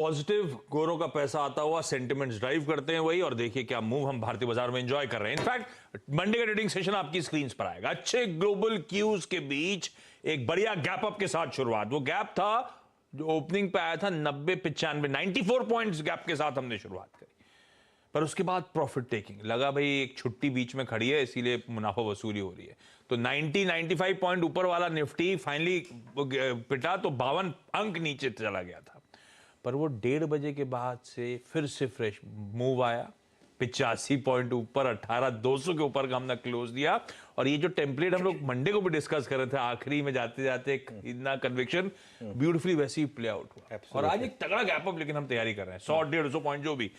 Positive गोरों का पैसा आता हुआ, सेंटिमेंट्स ड्राइव करते हैं वही। और देखिए क्या मूव हम भारतीय बाजार में एंजॉय कर रहे हैं। इनफैक्ट मंडे का ट्रेडिंग सेशन आपकी स्क्रीन पर आएगा। अच्छे ग्लोबल क्यूज के बीच एक बढ़िया गैप अप के साथ शुरुआत। वो गैप था जो ओपनिंग पे आया था 90-95, 94 पॉइंट्स गैप के साथ हमने शुरुआत करी। पर उसके बाद प्रॉफिट टेकिंग लगा, भाई एक छुट्टी बीच में खड़ी है इसीलिए मुनाफा वसूली हो रही है। तो 90-95 पॉइंट ऊपर वाला निफ्टी फाइनली पिटा तो 52 अंक नीचे चला गया था। पर वो 1:30 बजे के बाद से फिर से फ्रेश मूव आया। 85 पॉइंट ऊपर 18,200 के ऊपर का हमने क्लोज दिया। और ये जो टेम्पलेट हम लोग मंडे को भी डिस्कस कर रहे थे, आखिरी में जाते जाते इतना कन्विक्शन ब्यूटीफुली वैसे ही प्ले आउट हुआ। और आज एक तगड़ा गैप अप लेकिन हम तैयारी कर रहे हैं 100-150 पॉइंट जो भी।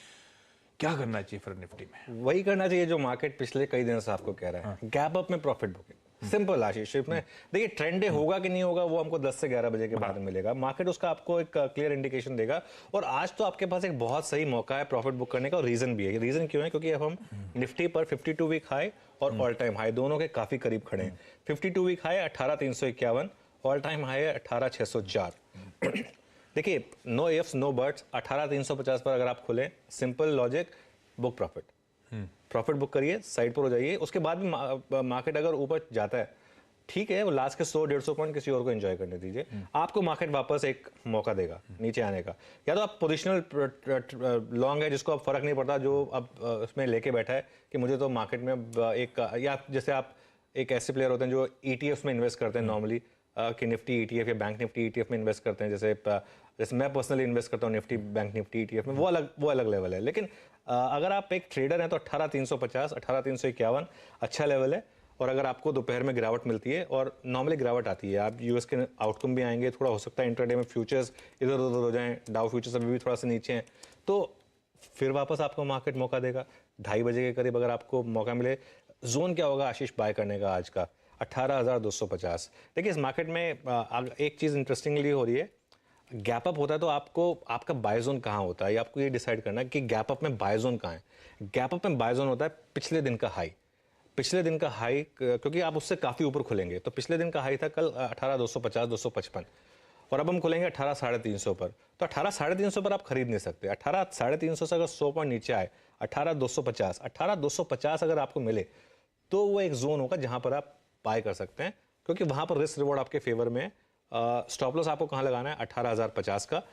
क्या करना चाहिए फिर निफ्टी में? वही करना चाहिए जो मार्केट पिछले कई दिनों से आपको कह रहा है, गैप अप में प्रॉफिट बुकिंग। सिंपल आशीष, इसमें देखिए ट्रेंड डे होगा कि नहीं होगा वो हमको 10 से 11 बजे के बाद मिलेगा। मार्केट उसका आपको एक क्लियर इंडिकेशन देगा। और आज तो आपके पास एक बहुत सही मौका है प्रॉफिट बुक करने का। और रीजन भी है। रीजन क्यों है? क्योंकि अब हम निफ्टी पर 52 वीक हाई और ऑल टाइम हाई दोनों के काफी करीब खड़े हैं। 52 week high 18,351, all time high है 18,604। देखिए नो इफ्स नो बट्स, 18,350 पर अगर आप खुलें, simple logic, book profit. Profit book करिए, साइड पर हो जाइए। उसके बाद भी मार्केट अगर ऊपर जाता है ठीक है, वो लास्ट के 100-150 पॉइंट किसी और को एंजॉय करने दीजिए। आपको मार्केट वापस एक मौका देगा नीचे आने का। या तो आप पोजिशनल लॉन्ग है जिसको अब फर्क नहीं पड़ता, जो अब उसमें लेके बैठा है कि मुझे तो मार्केट में एक, या जैसे आप एक ऐसे प्लेयर होते हैं जो ईटीएफ में इन्वेस्ट करते हैं नॉर्मली, कि निफ्टी ईटीएफ या बैंक निफ्टी ईटीएफ में इन्वेस्ट करते हैं। जैसे मैं पर्सनली इन्वेस्ट करता हूँ निफ्टी बैंक निफ्टी ईटीएफ में, वो अलग लेवल है। लेकिन अगर आप एक ट्रेडर हैं तो 18,350, 18,351 अच्छा लेवल है। और अगर आपको दोपहर में गिरावट मिलती है, और नॉर्मली गिरावट आती है, आप यूएस के आउटकम भी आएंगे, थोड़ा हो सकता है इंट्राडे में फ्यूचर्स इधर उधर हो जाएं, डाउ फ्यूचर्स अभी भी थोड़ा सा नीचे हैं, तो फिर वापस आपको मार्केट मौका देगा। 2:30 बजे के करीब अगर आपको मौका मिले, जोन क्या होगा आशीष बाय करने का आज का? 18,250। देखिए इस मार्केट में एक चीज़ इंटरेस्टिंगली हो रही है, गैप अप होता है तो आपको आपका बाय जोन कहाँ होता है, आपको ये डिसाइड करना है कि गैप अप में बाय जोन कहाँ है। गैप अप में बाय जोन होता है पिछले दिन का हाई। पिछले दिन का हाई, क्योंकि आप उससे काफ़ी ऊपर खुलेंगे, तो पिछले दिन का हाई था कल 18,250, 255, और अब हम खुलेंगे 18,350 पर। तो 18,350 पर आप खरीद नहीं सकते। 18,350 से अगर 100 पॉइंट नीचे आए, 18,250, 18,250 अगर आपको मिले तो वो एक जोन होगा जहां पर आप बाय कर सकते हैं, क्योंकि वहां पर रिस्क रिवॉर्ड आपके फेवर में है। स्टॉप लॉस आपको कहां लगाना है? 18,050 का।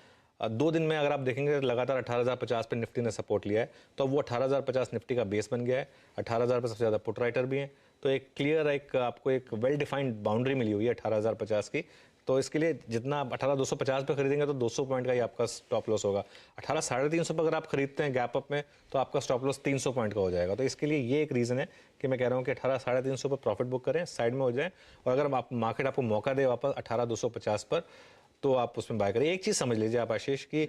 2 दिन में अगर आप देखेंगे लगातार 18,050 पे निफ्टी ने सपोर्ट लिया है, तो वो 18,050 निफ्टी का बेस बन गया है। 18,000 पे सबसे ज़्यादा पुट राइटर भी हैं, तो एक क्लियर आपको एक वेल डिफाइंड बाउंड्री मिली हुई है 18,050 की। तो इसके लिए जितना आप 18,250 पे खरीदेंगे तो 200 पॉइंट का ही आपका स्टॉप लॉस होगा। 18,350 पर अगर आप खरीदते हैं गैप अप में, तो आपका स्टॉप लॉस 300 पॉइंट का हो जाएगा। तो इसके लिए ये एक रीज़न है कि मैं कह रहा हूँ कि 18,350 पर प्रॉफिट बुक करें, साइड में हो जाएं। और अगर मार्केट आपको मौका दे वापस 18,250 पर, तो आप उसमें बाय करें। एक चीज़ समझ लीजिए आप आशीष, कि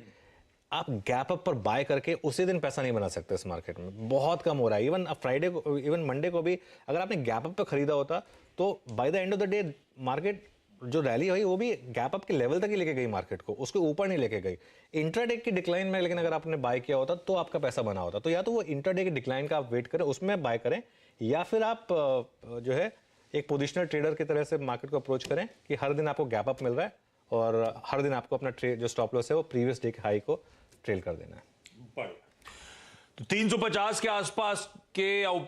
आप गैप अप पर बाय करके उसी दिन पैसा नहीं बना सकते इस मार्केट में, बहुत कम हो रहा है। इवन फ्राइडे को, इवन मंडे को भी अगर आपने गैप अप पर खरीदा होता, तो by the end of the day market जो रैली हुई वो भी गैप अप के लेवल तक ही लेके गई मार्केट को, उसके ऊपर नहीं लेके गई। इंट्राडे की डिक्लाइन में लेकिन अगर आपने बाय किया होता तो आपका पैसा बना होता। तो या तो वो इंट्राडे की डिक्लाइन का आप वेट करें, उसमें बाय करें, या फिर आप जो है एक पोजिशनल ट्रेडर की तरह से मार्केट को अप्रोच करें कि हर दिन आपको गैप अप मिल रहा है और हर दिन आपको अपना ट्रेड जो स्टॉप लॉस है वो प्रीवियस डे के हाई को ट्रेल कर देना है। तो 350 के आसपास के या ऊपर